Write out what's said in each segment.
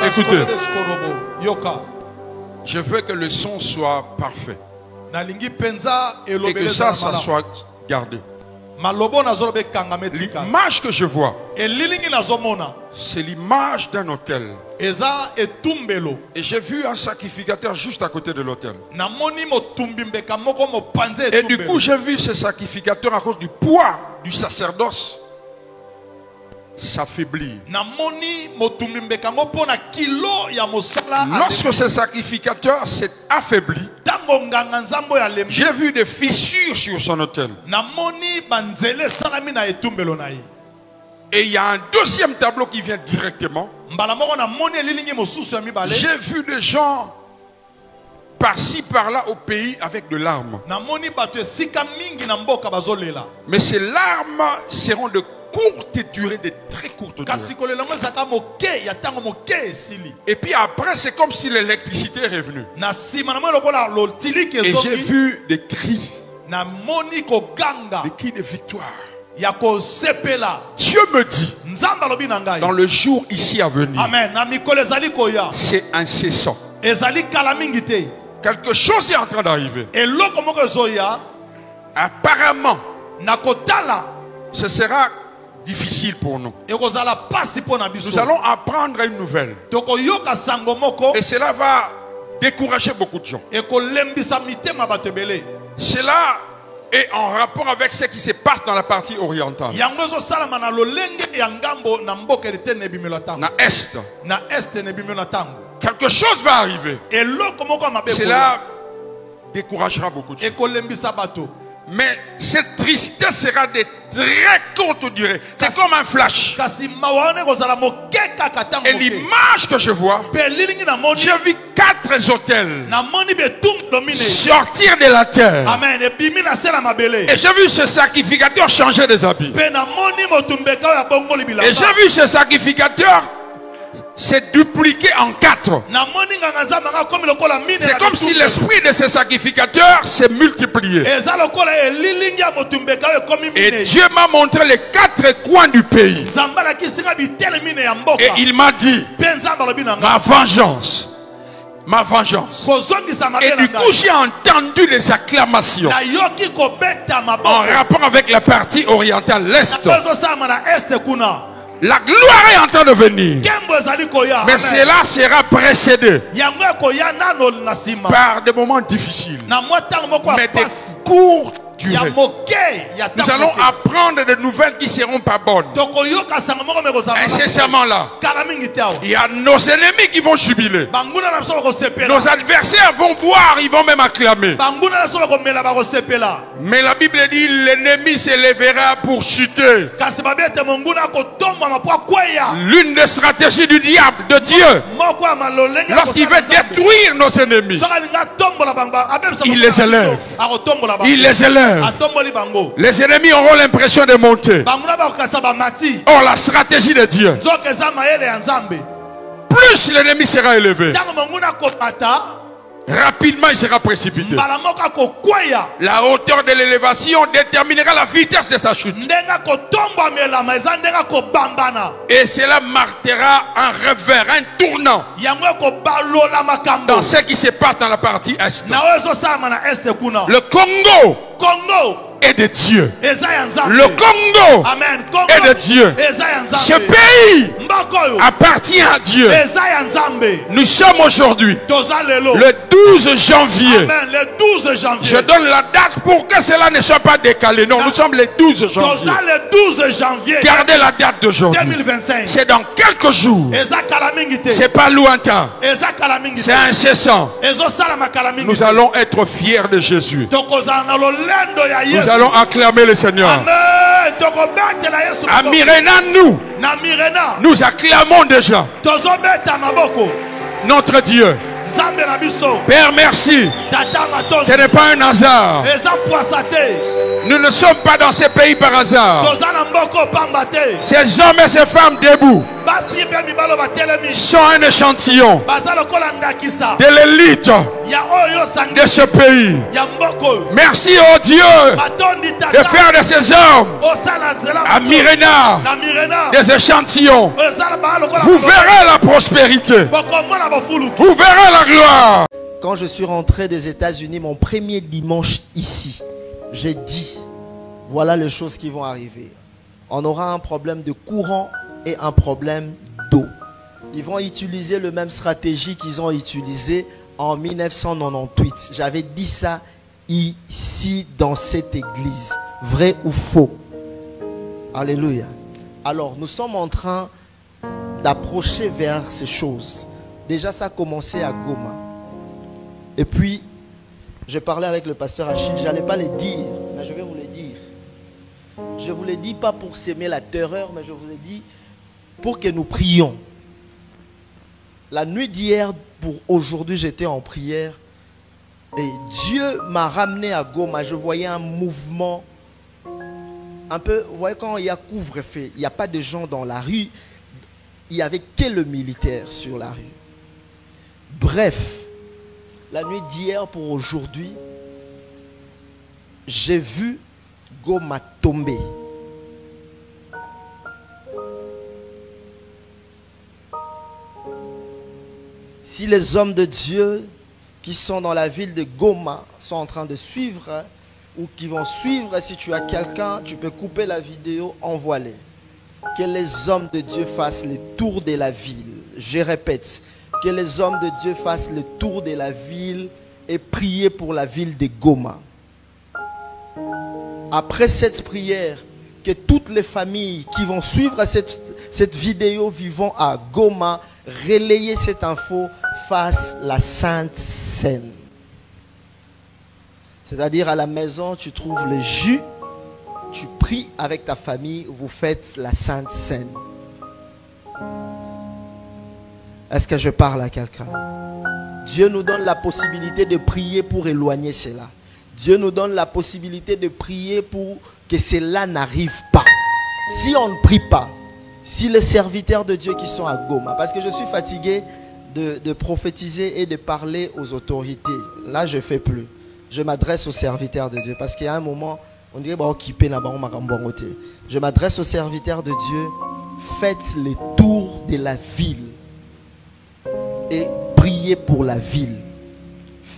Écoutez, je veux que le son soit parfait et que ça soit gardé. L'image que je vois, c'est l'image d'un hôtel. Et j'ai vu un sacrificateur juste à côté de l'hôtel. Et du coup, j'ai vu ce sacrificateur à cause du poids du sacerdoce s'affaiblir. Lorsque ce sacrificateur s'est affaibli, j'ai vu des fissures sur son autel. Et il y a un deuxième tableau qui vient directement. J'ai vu des gens par-ci par-là au pays avec de larmes. Mais ces larmes seront de courte durée, de très courte durée. Et puis après, c'est comme si l'électricité est revenue. Et j'ai vu des cris. Des cris de victoire. Dieu me dit, dans le jour ici à venir, c'est incessant. Quelque chose est en train d'arriver. Apparemment, ce sera difficile pour nous. Nous allons apprendre une nouvelle. Et cela va décourager beaucoup de gens. Cela est en rapport avec ce qui se passe dans la partie orientale. Na Est. Quelque chose va arriver. Cela découragera beaucoup de gens. Mais cette tristesse sera de très courte durée. C'est comme un flash. Et l'image que je vois, j'ai vu 4 hôtels sortir de la terre. Et j'ai vu ce sacrificateur changer des habits. Et j'ai vu ce sacrificateur s'est dupliqué en 4. C'est comme si l'esprit de ce sacrificateur s'est multiplié. Et Dieu m'a montré les 4 coins du pays. Et il m'a dit, ma vengeance. Ma vengeance. Et du coup, j'ai entendu les acclamations en rapport avec la partie orientale, l'Est. La gloire est en train de venir. Mais cela sera précédé par des moments difficiles. Mais des courts durée. Nous allons apprendre des nouvelles qui ne seront pas bonnes. Incessamment là, il y a nos ennemis qui vont jubiler. Nos adversaires vont boire, ils vont même acclamer. Mais la Bible dit l'ennemi s'élèvera pour chuter. L'une des stratégies du diable, de Dieu, lorsqu'il veut détruire nos ennemis, il les élève. Il les élève. Les ennemis auront l'impression de monter. Or la stratégie de Dieu, plus l'ennemi sera élevé, rapidement il sera précipité. La hauteur de l'élévation déterminera la vitesse de sa chute. Et cela marquera un revers, un tournant dans ce qui se passe dans la partie Est. Le Congo est de Dieu. Le Congo est de Dieu. Ce pays appartient à Dieu. Nous sommes aujourd'hui le 12 janvier. Je donne la date pour que cela ne soit pas décalé. Non, nous sommes le 12 janvier. Gardez la date d'aujourd'hui. C'est dans quelques jours. C'est pas lointain. C'est incessant. Nous allons être fiers de Jésus. Nous allons acclamer le Seigneur. À Mirena, nous acclamons déjà notre Dieu. Père, merci. Ce n'est pas un hasard. Nous ne sommes pas dans ces pays par hasard. Ces hommes et ces femmes debout sont un échantillon de l'élite de ce pays. Merci au Dieu de faire de ces hommes à Myrina des échantillons. Vous verrez la prospérité. Vous verrez la gloire. Quand je suis rentré des États-Unis, mon premier dimanche ici, j'ai dit, voilà les choses qui vont arriver. On aura un problème de courant et un problème d'eau. Ils vont utiliser la même stratégie qu'ils ont utilisée en 1998. J'avais dit ça ici dans cette église. Vrai ou faux? Alléluia. Alors, nous sommes en train d'approcher vers ces choses. Déjà, ça a commencé à Goma. Et puis, j'ai parlé avec le pasteur Achille. Je n'allais pas les dire, mais je vais vous les dire. Je ne vous les dis pas pour s'aimer la terreur, mais je vous ai dit pour que nous prions. La nuit d'hier, pour aujourd'hui, j'étais en prière. Et Dieu m'a ramené à Goma. Je voyais un mouvement un peu, vous voyez, quand il y a couvre-feu, il n'y a pas de gens dans la rue. Il n'y avait que le militaire sur la rue. Bref, la nuit d'hier pour aujourd'hui, j'ai vu Goma tomber. Si les hommes de Dieu qui sont dans la ville de Goma sont en train de suivre ou qui vont suivre, si tu as quelqu'un, tu peux couper la vidéo, envoie-les. Que les hommes de Dieu fassent le tour de la ville. Je répète, que les hommes de Dieu fassent le tour de la ville et prier pour la ville de Goma. Après cette prière, que toutes les familles qui vont suivre cette vidéo vivant à Goma, relayer cette info, fassent la Sainte Seine. C'est-à-dire à la maison, tu trouves le jus, tu pries avec ta famille, vous faites la Sainte Seine. Est-ce que je parle à quelqu'un? Dieu nous donne la possibilité de prier pour éloigner cela. Dieu nous donne la possibilité de prier pour que cela n'arrive pas. Si on ne prie pas, si les serviteurs de Dieu qui sont à Goma, parce que je suis fatigué de prophétiser et de parler aux autorités. Là, je ne fais plus. Je m'adresse aux serviteurs de Dieu. Parce qu'il y a un moment, on dirait je m'adresse aux serviteurs de Dieu. Faites le tour de la ville et priez pour la ville.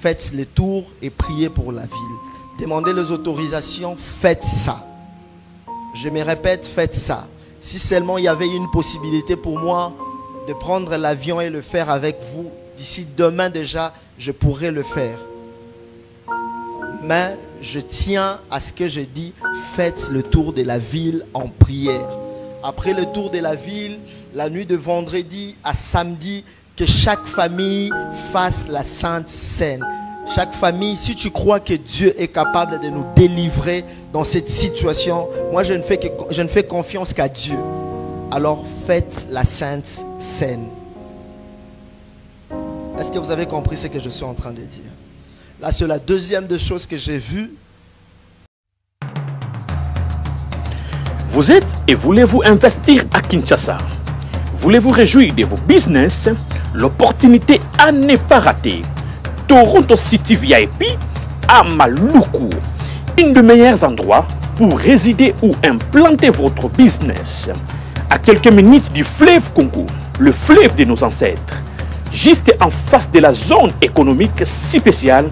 Faites le tour et priez pour la ville. Demandez les autorisations, faites ça. Je me répète, faites ça. Si seulement il y avait une possibilité pour moi de prendre l'avion et le faire avec vous, d'ici demain déjà, je pourrais le faire. Mais je tiens à ce que je dis, faites le tour de la ville en prière. Après le tour de la ville, la nuit de vendredi à samedi, que chaque famille fasse la Sainte Seine. Chaque famille, si tu crois que Dieu est capable de nous délivrer dans cette situation, moi je ne fais confiance qu'à Dieu. Alors faites la Sainte Seine. Est-ce que vous avez compris ce que je suis en train de dire? Là, c'est la deuxième des choses que j'ai vues. Vous êtes et voulez-vous investir à Kinshasa? Voulez-vous réjouir de vos business? L'opportunité à ne pas rater. Toronto City VIP à Maluku. Un des meilleurs endroits pour résider ou implanter votre business. À quelques minutes du fleuve Congo, le fleuve de nos ancêtres. Juste en face de la zone économique si spéciale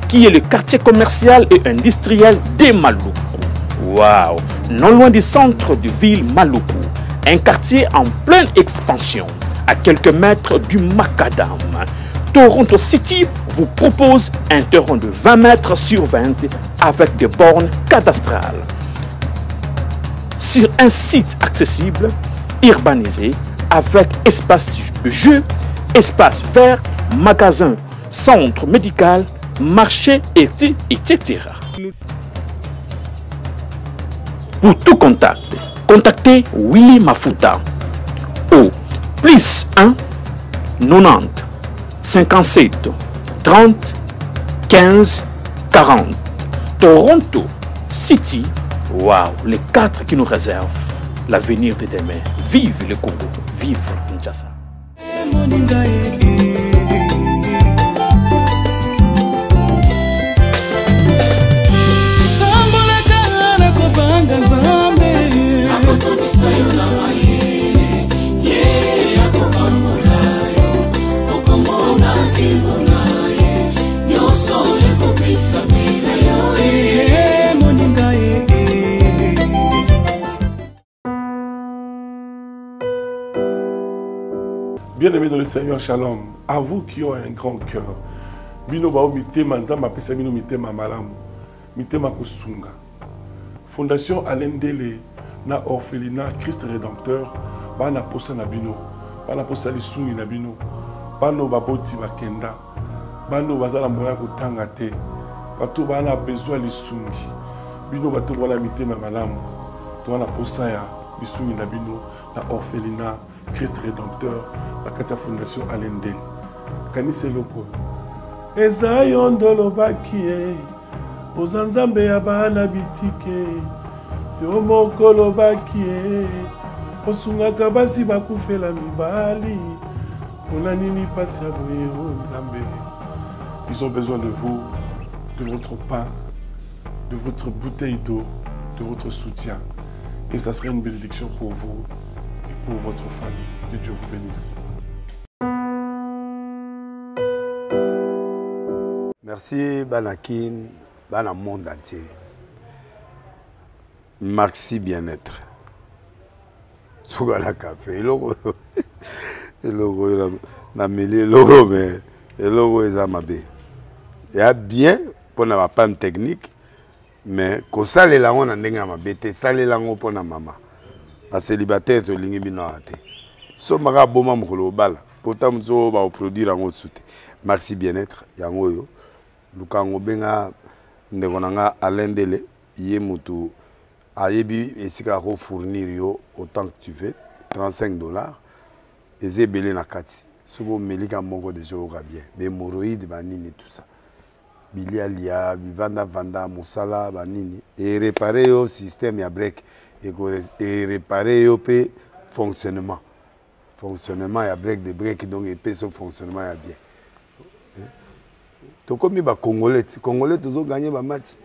qui est le quartier commercial et industriel de Maluku. Waouh! Non loin du centre de ville Maluku. Un quartier en pleine expansion, à quelques mètres du Macadam. Toronto City vous propose un terrain de 20 mètres sur 20 avec des bornes cadastrales. Sur un site accessible, urbanisé, avec espace de jeu, espace vert, magasin, centre médical, marché, etc. Pour tout contact, contactez Willy Mafuta au +1 90 57 30 15 40. Toronto City, waouh, les 4 qui nous réservent l'avenir de demain. Vive le Congo, vive Kinshasa. Bien-aimés dans le Seigneur, shalom. À vous qui ont un grand cœur. Bino bao mitema nzamba pesa bino mitema malamu. Mitema kusunga. Fondation Alendele na orphelinat Christ Rédempteur bana posa na bino. Bana posa lisungi na bino. Bano baboti bakenda. Bano bazala moya kotanga te. Bato bana besoin lisungi. Bino bato wala mitema malamu. To wana posa ya lisungi na bino na orphelinat Christ Rédempteur, la Katia Fondation Alendele. Kanise loko. Eza yondolo bakie. Ozanzambe ya bana bitike. Yo mokolo bakie. Osungaka basi bakufela mibali. Pona nini pasi ya boye o nzambe. Ils ont besoin de vous, de votre pain, de votre bouteille d'eau, de votre soutien. Et ça serait une bénédiction pour vous. Pour votre famille. Que Dieu vous bénisse. Merci Banakin, Bana monde entier. Merci bien-être. Sougala café, logo na mêlé logo mais logo est amabé. Il y a bien pour na panne technique mais ko sale la on ndenga mabete sale la ngo pona mama. La célibataire to lingi bino ate. So maka boma mokolo bala. Pourtant mzo ba produire en soute. Merci bien-être yango yo. Lukango benga ndekonanga Alendele ye mutu ayebi esika ko fournir yo autant que tu veux $35 eze belé na kati. Sobo melika moko de jour bien. Be hémorroïdes banini tout ça. Bilia lia, vanda musala banini et réparer yo système ya break. Et réparer le fonctionnement. Fonctionnement, il y a break de break, donc il y son fonctionnement bien. Tout comme les Congolais, les Congolais toujours gagné le match.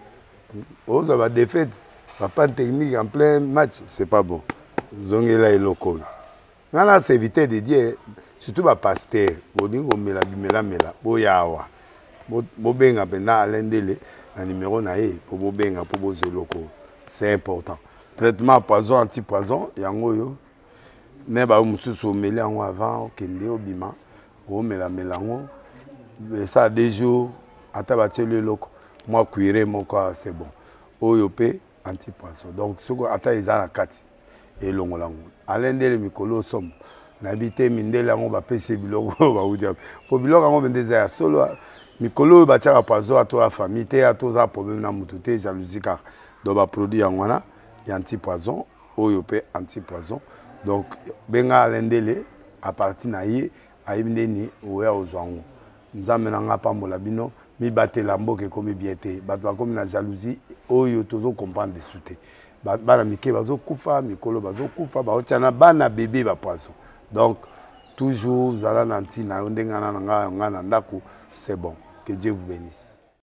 Ils ont des défaites, pas de technique en plein match, c'est pas bon. Ils ont là et local. Là, c'est éviter de dire, surtout les pasteurs, ils ont mis la bimela, boyawa. Bobenga pendant Alendele, le numéro naé, pour bobenga, pour boser local. C'est important. Traitement poison, anti-poison, yango yo. Mais ba mususu meli yango avant kende obima, o mela melango. Ça a des jours ata batie le loko. Moi cuire mon corps c'est bon. Oyo pe anti-poison. Donc soko ata izana kati et longolango. Alendele mikolo som. Nabité mindele yango ba pese biloko ba udia. Po biloko yango bendeza ya solo mikolo ba tia poison à toi famille te à toi problème na mututé jalousie car do ba produit yango na anti-poison, oyopé anti-poison. Donc, benga Alendele, à partir naïe, aïbneni, oué aux ouangou. Nous amenons pas mon labino, mi batte lambo que comme biété, batwa comme la jalousie, oyo toujours comprendre des soutés. Bana mike bazo kufa, mikolo bazo kufa, ba otiana bana bébé ba poisson. Donc, toujours, zala nanti na ondenga na nga ndako, c'est bon. Que Dieu vous bénisse.